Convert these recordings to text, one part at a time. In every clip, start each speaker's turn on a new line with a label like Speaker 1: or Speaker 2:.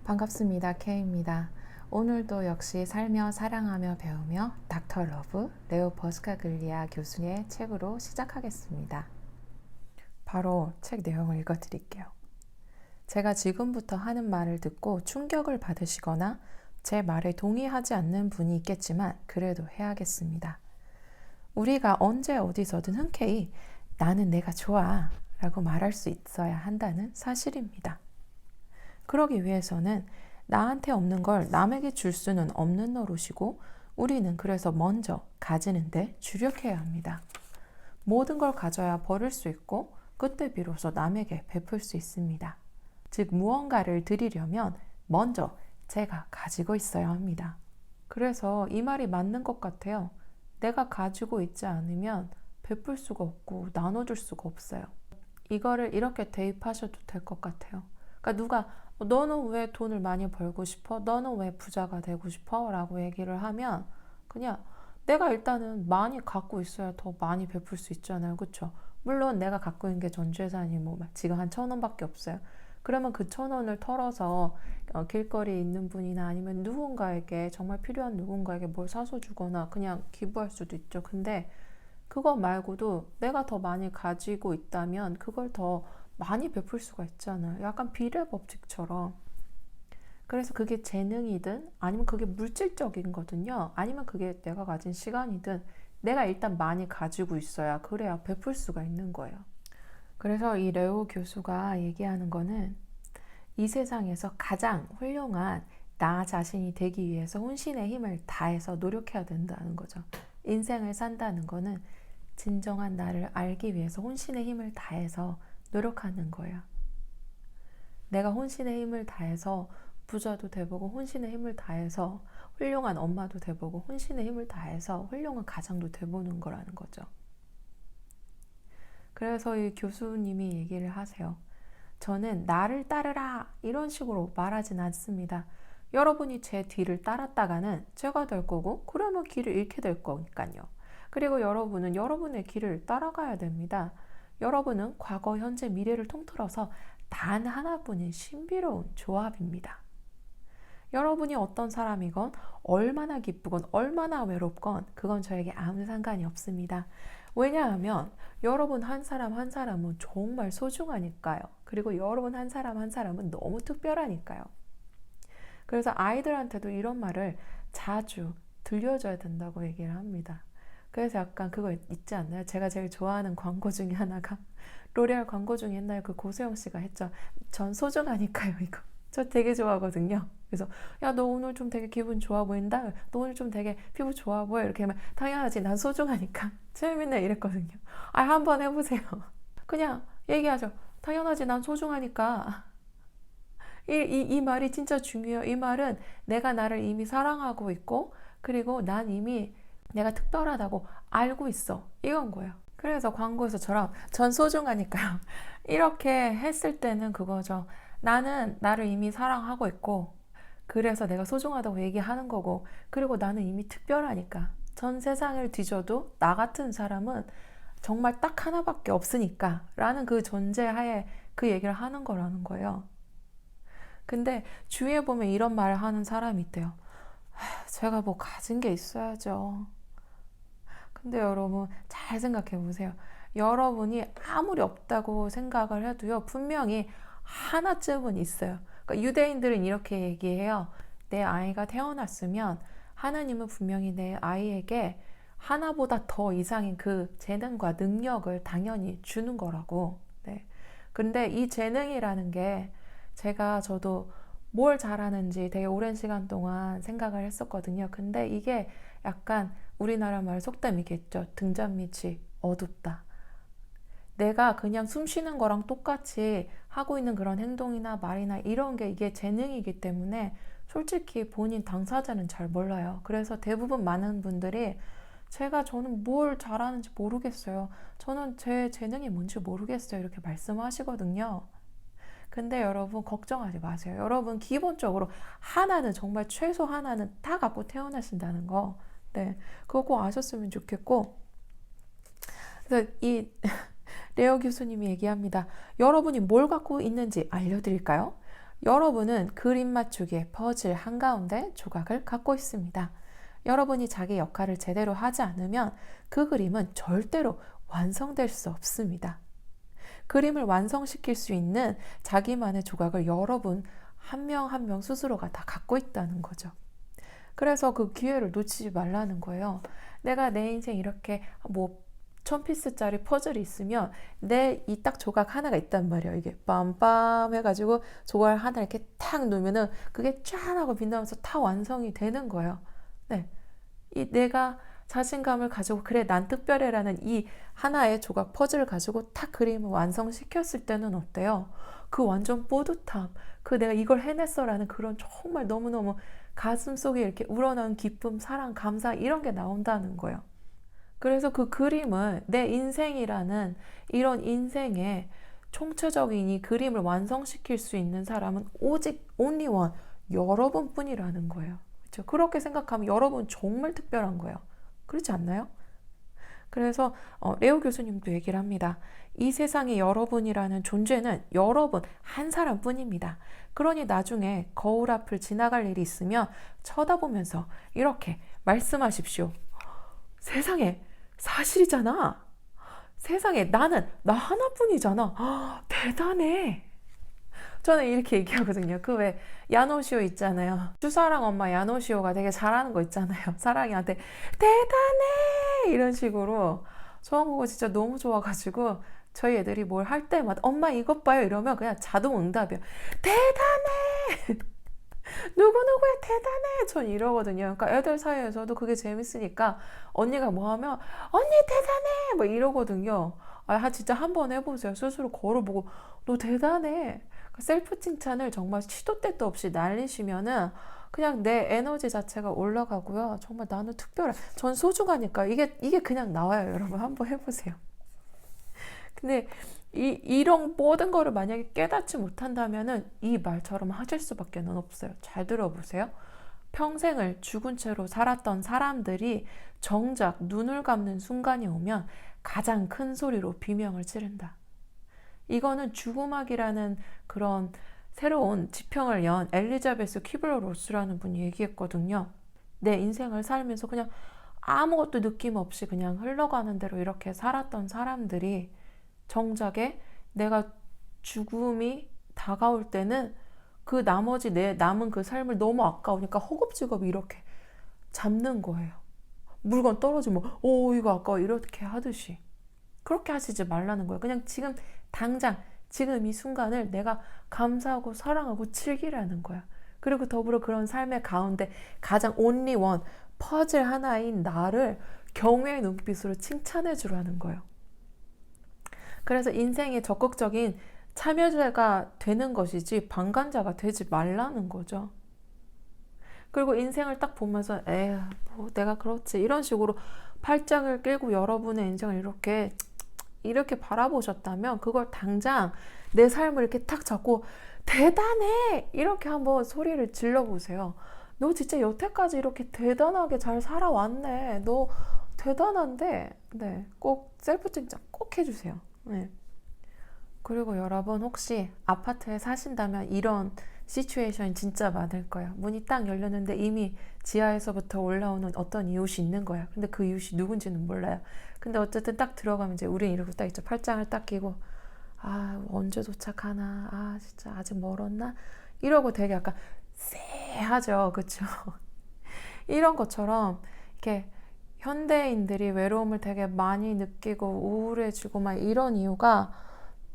Speaker 1: 반갑습니다. K입니다. 오늘도 역시 살며 사랑하며 배우며 닥터 러브 레오 버스카글리아 교수의 책으로 시작하겠습니다. 바로 책 내용을 읽어드릴게요. 제가 지금부터 하는 말을 듣고 충격을 받으시거나 제 말에 동의하지 않는 분이 있겠지만 그래도 해야겠습니다. 우리가 언제 어디서든 흔쾌히 나는 내가 좋아 라고 말할 수 있어야 한다는 사실입니다. 그러기 위해서는 나한테 없는 걸 남에게 줄 수는 없는 노릇이고 우리는 그래서 먼저 가지는데 주력해야 합니다. 모든 걸 가져야 버릴 수 있고 그때 비로소 남에게 베풀 수 있습니다. 즉 무언가를 드리려면 먼저 제가 가지고 있어야 합니다. 그래서 이 말이 맞는 것 같아요. 내가 가지고 있지 않으면 베풀 수가 없고 나눠줄 수가 없어요. 이거를 이렇게 대입하셔도 될 것 같아요. 그러니까 누가 너는 왜 돈을 많이 벌고 싶어? 너는 왜 부자가 되고 싶어? 라고 얘기를 하면 그냥 내가 일단은 많이 갖고 있어야 더 많이 베풀 수 있잖아요. 그렇죠? 물론 내가 갖고 있는 게 전 재산이 뭐 지금 한 1,000원밖에 없어요. 그러면 그 1,000원을 털어서 길거리에 있는 분이나 아니면 누군가에게 정말 필요한 누군가에게 뭘 사서 주거나 그냥 기부할 수도 있죠. 근데 그거 말고도 내가 더 많이 가지고 있다면 그걸 더 많이 베풀 수가 있잖아요. 약간 비례 법칙처럼. 그래서 그게 재능이든 아니면 그게 물질적인 거든요. 아니면 그게 내가 가진 시간이든 내가 일단 많이 가지고 있어야 그래야 베풀 수가 있는 거예요. 그래서 이 레오 교수가 얘기하는 거는 이 세상에서 가장 훌륭한 나 자신이 되기 위해서 혼신의 힘을 다해서 노력해야 된다는 거죠. 인생을 산다는 거는 진정한 나를 알기 위해서 혼신의 힘을 다해서 노력하는 거예요. 내가 혼신의 힘을 다해서 부자도 돼보고 혼신의 힘을 다해서 훌륭한 엄마도 돼보고 혼신의 힘을 다해서 훌륭한 가장도 돼보는 거라는 거죠. 그래서 이 교수님이 얘기를 하세요. 저는 나를 따르라 이런 식으로 말하진 않습니다. 여러분이 제 뒤를 따랐다가는 제가 될 거고 그러면 길을 잃게 될 거니까요. 그리고 여러분은 여러분의 길을 따라가야 됩니다. 여러분은 과거, 현재, 미래를 통틀어서 단 하나뿐인 신비로운 조합입니다. 여러분이 어떤 사람이건 얼마나 기쁘건 얼마나 외롭건 그건 저에게 아무 상관이 없습니다. 왜냐하면 여러분 한 사람 한 사람은 정말 소중하니까요. 그리고 여러분 한 사람 한 사람은 너무 특별하니까요. 그래서 아이들한테도 이런 말을 자주 들려줘야 된다고 얘기를 합니다. 그래서 약간 그거 있지 않나요? 제가 제일 좋아하는 광고 중에 하나가 로레알 광고 중에 옛날에 그 고세영 씨가 했죠. 전 소중하니까요 이거. 저 되게 좋아하거든요. 그래서 야 너 오늘 좀 되게 기분 좋아 보인다. 너 오늘 좀 되게 피부 좋아 보여. 이렇게 하면 당연하지 난 소중하니까. 제가 맨날 이랬거든요. 아 한번 해보세요. 그냥 얘기하죠. 당연하지 난 소중하니까. 이 말이 진짜 중요해요. 이 말은 내가 나를 이미 사랑하고 있고 그리고 난 이미 내가 특별하다고 알고 있어. 이건 거예요. 그래서 광고에서처럼 전 소중하니까요. 이렇게 했을 때는 그거죠. 나는 나를 이미 사랑하고 있고 그래서 내가 소중하다고 얘기하는 거고 그리고 나는 이미 특별하니까 전 세상을 뒤져도 나 같은 사람은 정말 딱 하나밖에 없으니까 라는 그 전제하에 그 얘기를 하는 거라는 거예요. 근데 주위에 보면 이런 말을 하는 사람이 있대요. 제가 뭐 가진 게 있어야죠. 근데 여러분 잘 생각해 보세요. 여러분이 아무리 없다고 생각을 해도요. 분명히 하나쯤은 있어요. 그러니까 유대인들은 이렇게 얘기해요. 내 아이가 태어났으면 하나님은 분명히 내 아이에게 하나보다 더 이상인 그 재능과 능력을 당연히 주는 거라고. 네. 근데 이 재능이라는 게 저도 뭘 잘하는지 되게 오랜 시간 동안 생각을 했었거든요. 근데 이게 약간 우리나라 말 속담이겠죠. 등잔 밑이 어둡다. 내가 그냥 숨 쉬는 거랑 똑같이 하고 있는 그런 행동이나 말이나 이런 게 이게 재능이기 때문에 솔직히 본인 당사자는 잘 몰라요. 그래서 대부분 많은 분들이 저는 뭘 잘하는지 모르겠어요. 저는 제 재능이 뭔지 모르겠어요. 이렇게 말씀하시거든요. 근데 여러분 걱정하지 마세요. 여러분 기본적으로 하나는 정말 최소 하나는 다 갖고 태어나신다는 거. 네. 그거 꼭 아셨으면 좋겠고. 그래서 이 레오 교수님이 얘기합니다. 여러분이 뭘 갖고 있는지 알려드릴까요? 여러분은 그림 맞추기의 퍼즐 한가운데 조각을 갖고 있습니다. 여러분이 자기 역할을 제대로 하지 않으면 그 그림은 절대로 완성될 수 없습니다. 그림을 완성시킬 수 있는 자기만의 조각을 여러분 한 명 한 명 스스로가 다 갖고 있다는 거죠. 그래서 그 기회를 놓치지 말라는 거예요. 내가 내 인생 이렇게 1000피스짜리 퍼즐이 있으면 내 이 딱 조각 하나가 있단 말이에요. 이게 빰빰 해가지고 조각 하나 이렇게 탁 놓으면은 그게 짠 하고 빛나면서 다 완성이 되는 거예요. 네. 이 내가 자신감을 가지고 그래 난 특별해라는 이 하나의 조각 퍼즐을 가지고 탁 그림을 완성시켰을 때는 어때요? 그 완전 뿌듯함, 그 내가 이걸 해냈어라는 그런 정말 너무너무 가슴 속에 이렇게 우러나온 기쁨, 사랑, 감사 이런 게 나온다는 거예요. 그래서 그 그림을 내 인생이라는 이런 인생의 총체적인 이 그림을 완성시킬 수 있는 사람은 오직 only one 여러분뿐이라는 거예요. 그렇죠? 그렇게 생각하면 여러분 정말 특별한 거예요. 그렇지 않나요? 그래서 레오 교수님도 얘기를 합니다. 이 세상에 여러분이라는 존재는 여러분 한 사람뿐입니다. 그러니 나중에 거울 앞을 지나갈 일이 있으면 쳐다보면서 이렇게 말씀하십시오. 세상에 사실이잖아. 세상에 나는 나 하나뿐이잖아. 대단해. 저는 이렇게 얘기하거든요. 그 왜 야노시오 있잖아요. 주사랑 엄마 야노시오가 되게 잘하는 거 있잖아요. 사랑이한테 대단해 이런 식으로. 저는 그거 진짜 너무 좋아가지고 저희 애들이 뭘 할 때마다 엄마 이것 봐요 이러면 그냥 자동 응답이에요. 대단해. 누구누구야 대단해. 전 이러거든요. 그러니까 애들 사이에서도 그게 재밌으니까 언니가 뭐 하면 언니 대단해 뭐 이러거든요. 진짜 한번 해보세요. 스스로 걸어보고 너 대단해. 셀프 칭찬을 정말 시도 때도 없이 날리시면은 그냥 내 에너지 자체가 올라가고요. 정말 나는 특별해. 전 소중하니까 이게 그냥 나와요. 여러분 한번 해보세요. 근데 이런 모든 거를 만약에 깨닫지 못한다면은 이 말처럼 하실 수밖에 없어요. 잘 들어보세요. 평생을 죽은 채로 살았던 사람들이 정작 눈을 감는 순간이 오면 가장 큰 소리로 비명을 지른다. 이거는 죽음학이라는 그런 새로운 지평을 연 엘리자베스 퀴블러 로스라는 분이 얘기했거든요. 내 인생을 살면서 그냥 아무것도 느낌 없이 그냥 흘러가는 대로 이렇게 살았던 사람들이 정작에 내가 죽음이 다가올 때는 그 나머지 내 남은 그 삶을 너무 아까우니까 허겁지겁 이렇게 잡는 거예요. 물건 떨어지면 이거 아까워 이렇게 하듯이. 그렇게 하시지 말라는 거예요. 그냥 지금 당장 지금 이 순간을 내가 감사하고 사랑하고 즐기라는 거야. 그리고 더불어 그런 삶의 가운데 가장 only one 퍼즐 하나인 나를 경외의 눈빛으로 칭찬해 주라는 거예요. 그래서 인생에 적극적인 참여자가 되는 것이지 방관자가 되지 말라는 거죠. 그리고 인생을 딱 보면서 뭐 내가 그렇지 이런 식으로 팔짱을 끼고 여러분의 인생을 이렇게 바라보셨다면 그걸 당장 내 삶을 이렇게 탁 잡고 대단해 이렇게 한번 소리를 질러보세요. 너 진짜 여태까지 이렇게 대단하게 잘 살아왔네. 너 대단한데 네, 꼭 셀프 칭찬 꼭 해주세요. 네. 그리고 여러분 혹시 아파트에 사신다면 이런 시츄에이션이 진짜 많을 거예요. 문이 딱 열렸는데 이미 지하에서부터 올라오는 어떤 이웃이 있는 거예요. 근데 그 이웃이 누군지는 몰라요. 근데 어쨌든 딱 들어가면 이제 우린 이러고 딱 있죠. 팔짱을 딱 끼고 언제 도착하나 진짜 아직 멀었나 이러고 되게 약간 쎄하죠. 그쵸? 이런 것처럼 이렇게 현대인들이 외로움을 되게 많이 느끼고 우울해지고 막 이런 이유가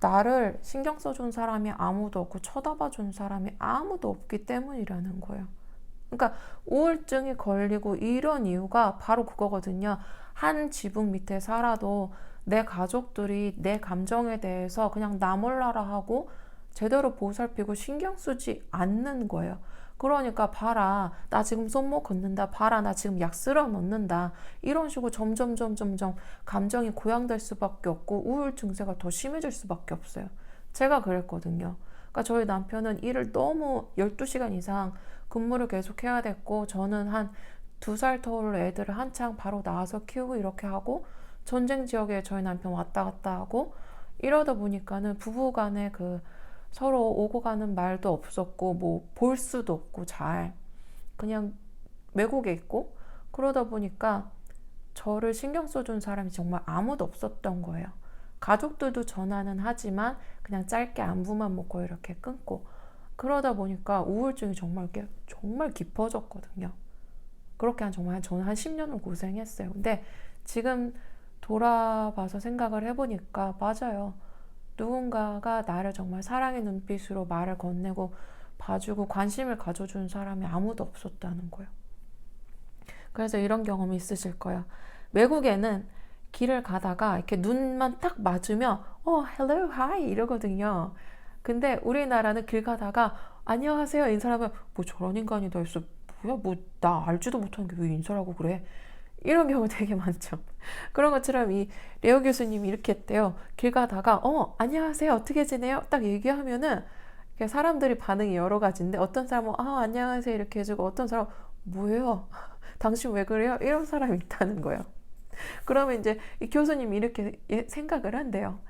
Speaker 1: 나를 신경 써준 사람이 아무도 없고 쳐다봐준 사람이 아무도 없기 때문이라는 거예요. 그러니까 우울증이 걸리고 이런 이유가 바로 그거거든요. 한 지붕 밑에 살아도 내 가족들이 내 감정에 대해서 그냥 나 몰라라 하고 제대로 보살피고 신경 쓰지 않는 거예요. 그러니까 봐라 나 지금 손목 긋는다, 봐라 나 지금 약 쓸어 넣는다, 이런 식으로 점점 감정이 고양될 수밖에 없고 우울 증세가 더 심해질 수밖에 없어요. 제가 그랬거든요. 그러니까 저희 남편은 일을 너무 12시간 이상 근무를 계속 해야 됐고 저는 한 2살 터울 애들을 한창 바로 낳아서 키우고 이렇게 하고 전쟁 지역에 저희 남편 왔다 갔다 하고 이러다 보니까는 부부간의 그 서로 오고 가는 말도 없었고 뭐 볼 수도 없고 잘 그냥 외국에 있고 그러다 보니까 저를 신경 써준 사람이 정말 아무도 없었던 거예요. 가족들도 전화는 하지만 그냥 짧게 안부만 묻고 이렇게 끊고 그러다 보니까 우울증이 정말 깊어졌거든요. 그렇게 정말 저는 한 10년을 고생했어요. 근데 지금 돌아봐서 생각을 해보니까 맞아요. 누군가가 나를 정말 사랑의 눈빛으로 말을 건네고 봐주고 관심을 가져준 사람이 아무도 없었다는 거예요. 그래서 이런 경험이 있으실 거예요. 외국에는 길을 가다가 이렇게 눈만 딱 맞으면 hello, hi 이러거든요. 근데 우리나라는 길 가다가 안녕하세요 인사하면 뭐 저런 인간이 다 있어. 뭐야 뭐 나 알지도 못하는 게 왜 인사를 하고 그래? 이런 경우 되게 많죠. 그런 것처럼 이 레오 교수님이 이렇게 했대요. 길 가다가 안녕하세요 어떻게 지내요? 딱 얘기하면은 사람들이 반응이 여러 가지인데 어떤 사람은 안녕하세요 이렇게 해주고 어떤 사람은 뭐예요? 당신 왜 그래요? 이런 사람이 있다는 거예요. 그러면 이제 이 교수님이 이렇게 생각을 한대요.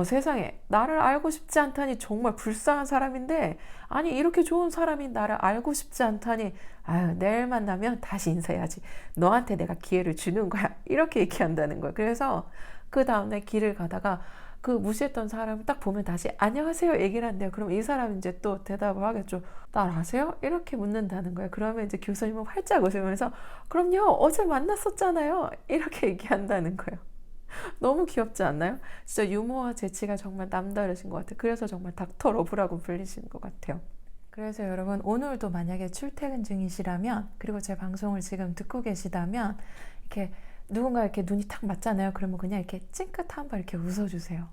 Speaker 1: 세상에 나를 알고 싶지 않다니 정말 불쌍한 사람인데 아니 이렇게 좋은 사람이 나를 알고 싶지 않다니 아유 내일 만나면 다시 인사해야지 너한테 내가 기회를 주는 거야 이렇게 얘기한다는 거예요. 그래서 그 다음날 길을 가다가 그 무시했던 사람을 딱 보면 다시 안녕하세요 얘기를 한대요. 그럼 이 사람이 이제 또 대답을 하겠죠. 날 아세요? 이렇게 묻는다는 거예요. 그러면 이제 교수님은 활짝 웃으면서 그럼요 어제 만났었잖아요 이렇게 얘기한다는 거예요. 너무 귀엽지 않나요? 진짜 유머와 재치가 정말 남다르신 것 같아요. 그래서 정말 닥터 러브라고 불리시는 것 같아요. 그래서 여러분 오늘도 만약에 출퇴근 중이시라면 그리고 제 방송을 지금 듣고 계시다면 이렇게 누군가 이렇게 눈이 탁 맞잖아요. 그러면 그냥 이렇게 찡긋 한번 이렇게 웃어주세요.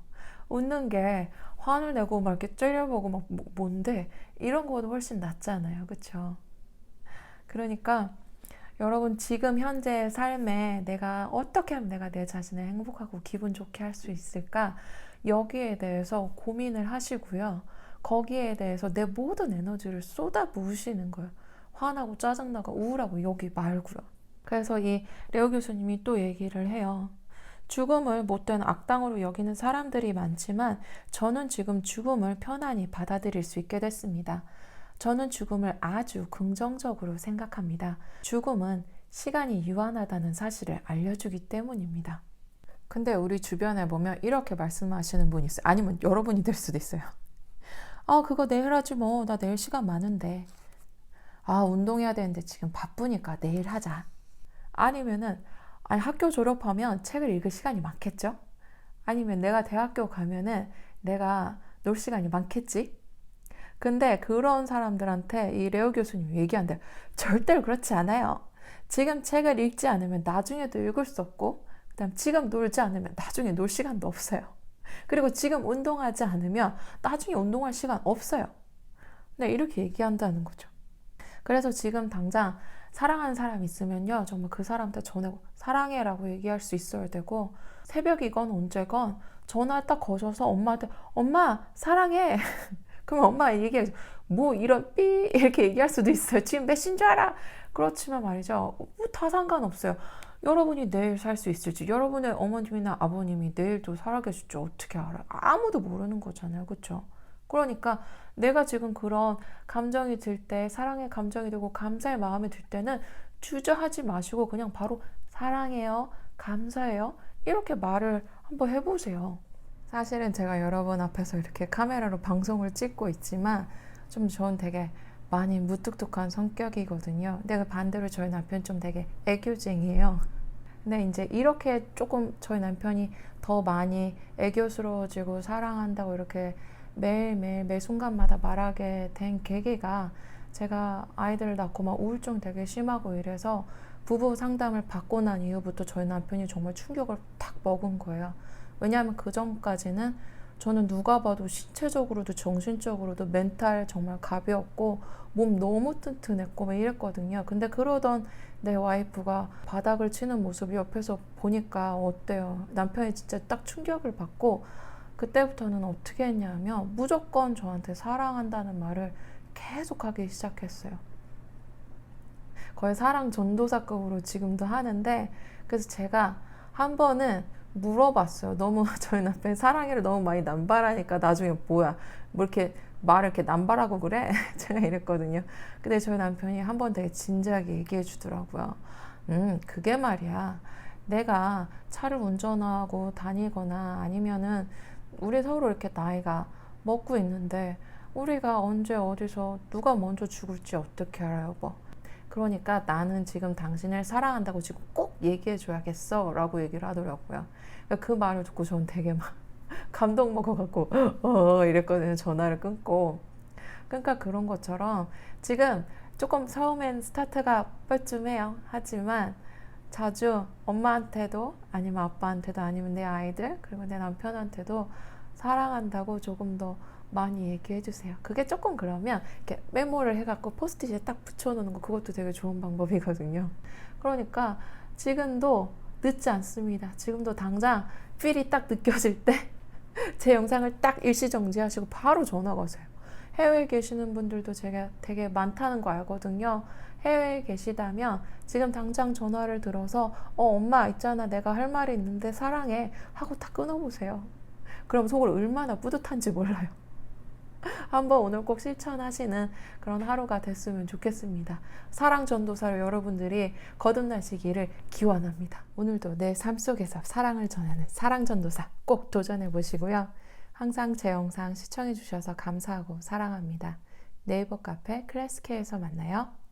Speaker 1: 웃는 게 화를 내고 막 이렇게 째려보고 막 뭔데 이런 거보다 훨씬 낫잖아요. 그렇죠? 그러니까 여러분 지금 현재의 삶에 내가 어떻게 하면 내가 내 자신을 행복하고 기분 좋게 할 수 있을까? 여기에 대해서 고민을 하시고요. 거기에 대해서 내 모든 에너지를 쏟아 부으시는 거예요. 화나고 짜증나고 우울하고 여기 말고요. 그래서 이 레오 교수님이 또 얘기를 해요. 죽음을 못된 악당으로 여기는 사람들이 많지만 저는 지금 죽음을 편안히 받아들일 수 있게 됐습니다. 저는 죽음을 아주 긍정적으로 생각합니다. 죽음은 시간이 유한하다는 사실을 알려주기 때문입니다. 근데 우리 주변에 보면 이렇게 말씀하시는 분이 있어요. 아니면 여러분이 될 수도 있어요. 그거 내일 하지 뭐. 나 내일 시간 많은데. 운동해야 되는데 지금 바쁘니까 내일 하자. 아니면은 학교 졸업하면 책을 읽을 시간이 많겠죠? 아니면 내가 대학교 가면은 내가 놀 시간이 많겠지? 근데 그런 사람들한테 이 레오 교수님이 얘기한대요. 절대로 그렇지 않아요. 지금 책을 읽지 않으면 나중에도 읽을 수 없고 그다음 지금 놀지 않으면 나중에 놀 시간도 없어요. 그리고 지금 운동하지 않으면 나중에 운동할 시간 없어요. 네, 이렇게 얘기한다는 거죠. 그래서 지금 당장 사랑하는 사람 있으면요. 정말 그 사람한테 전하고 사랑해라고 얘기할 수 있어야 되고 새벽이건 언제건 전화 딱 거셔서 엄마한테 엄마 사랑해. 그럼 엄마가 얘기해 뭐 이런 삐 이렇게 얘기할 수도 있어요. 지금 몇 시인 줄 알아? 그렇지만 말이죠. 다 상관없어요. 여러분이 내일 살 수 있을지 여러분의 어머님이나 아버님이 내일도 살아계실지 어떻게 알아요? 아무도 모르는 거잖아요. 그렇죠? 그러니까 내가 지금 그런 감정이 들 때 사랑의 감정이 들고 감사의 마음이 들 때는 주저하지 마시고 그냥 바로 사랑해요. 감사해요. 이렇게 말을 한번 해보세요. 사실은 제가 여러분 앞에서 이렇게 카메라로 방송을 찍고 있지만 좀 저는 되게 많이 무뚝뚝한 성격이거든요. 근데 반대로 저희 남편 좀 되게 애교쟁이에요. 근데 이제 이렇게 조금 저희 남편이 더 많이 애교스러워지고 사랑한다고 이렇게 매일매일 매 순간마다 말하게 된 계기가 제가 아이들을 낳고 막 우울증 되게 심하고 이래서 부부 상담을 받고 난 이후부터 저희 남편이 정말 충격을 탁 먹은 거예요. 왜냐하면 그 전까지는 저는 누가 봐도 신체적으로도 정신적으로도 멘탈 정말 가벼웠고 몸 너무 튼튼했고 막 이랬거든요. 근데 그러던 내 와이프가 바닥을 치는 모습 옆에서 보니까 어때요? 남편이 진짜 딱 충격을 받고 그때부터는 어떻게 했냐면 무조건 저한테 사랑한다는 말을 계속 하기 시작했어요. 거의 사랑 전도사급으로 지금도 하는데 그래서 제가 한 번은 물어봤어요. 너무 저희 남편이 사랑해를 너무 많이 남발하니까 나중에 뭐야 뭐 이렇게 말을 이렇게 남발하고 그래? 제가 이랬거든요. 근데 저희 남편이 한 번 되게 진지하게 얘기해 주더라고요. 그게 말이야. 내가 차를 운전하고 다니거나 아니면은 우리 서로 이렇게 나이가 먹고 있는데 우리가 언제 어디서 누가 먼저 죽을지 어떻게 알아요, 뭐. 그러니까 나는 지금 당신을 사랑한다고 지금 꼭 얘기해 줘야겠어 라고 얘기를 하더라고요. 그러니까 그 말을 듣고 저는 되게 막 감동 먹어갖고 이랬거든요. 전화를 끊고. 그러니까 그런 것처럼 지금 조금 처음엔 스타트가 뻘쭘해요. 하지만 자주 엄마한테도 아니면 아빠한테도 아니면 내 아이들 그리고 내 남편한테도 사랑한다고 조금 더 많이 얘기해 주세요. 그게 조금 그러면 이렇게 메모를 해갖고 포스트잇에 딱 붙여놓는 거 그것도 되게 좋은 방법이거든요. 그러니까 지금도 늦지 않습니다. 지금도 당장 필이 딱 느껴질 때 제 영상을 딱 일시정지하시고 바로 전화 거세요. 해외에 계시는 분들도 제가 되게 많다는 거 알거든요. 해외에 계시다면 지금 당장 전화를 들어서 엄마 있잖아 내가 할 말이 있는데 사랑해 하고 딱 끊어보세요. 그럼 속으로 얼마나 뿌듯한지 몰라요. 한번 오늘 꼭 실천하시는 그런 하루가 됐으면 좋겠습니다. 사랑 전도사로 여러분들이 거듭나시기를 기원합니다. 오늘도 내 삶 속에서 사랑을 전하는 사랑 전도사 꼭 도전해 보시고요. 항상 제 영상 시청해 주셔서 감사하고 사랑합니다. 네이버 카페 클래스케에서 만나요.